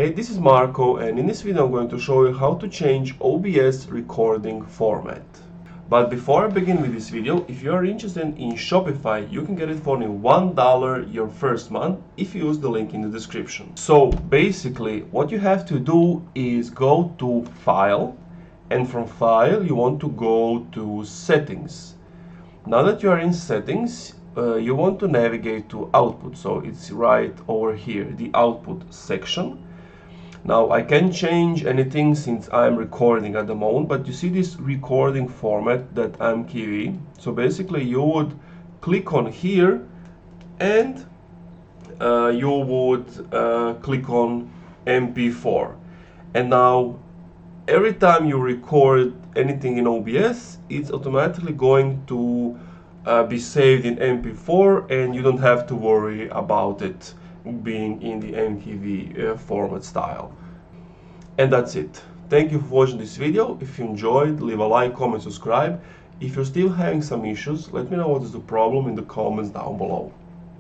Hey, this is Marco, and in this video I'm going to show you how to change OBS recording format. But before I begin with this video, if you are interested in Shopify, you can get it for only $1 your first month if you use the link in the description. So basically what you have to do is go to File, and from File you want to go to Settings. Now that you are in Settings, you want to navigate to Output, so it's right over here, the Output section. Now I can't change anything since I'm recording at the moment, but you see this recording format that I'm keeping. So basically you would click on here and you would click on MP4. And now every time you record anything in OBS, it's automatically going to be saved in MP4, and you don't have to worry about it being in the MTV format style. And that's it. Thank you for watching this video. If you enjoyed, leave a like, comment, subscribe. If you're still having some issues, let me know what is the problem in the comments down below.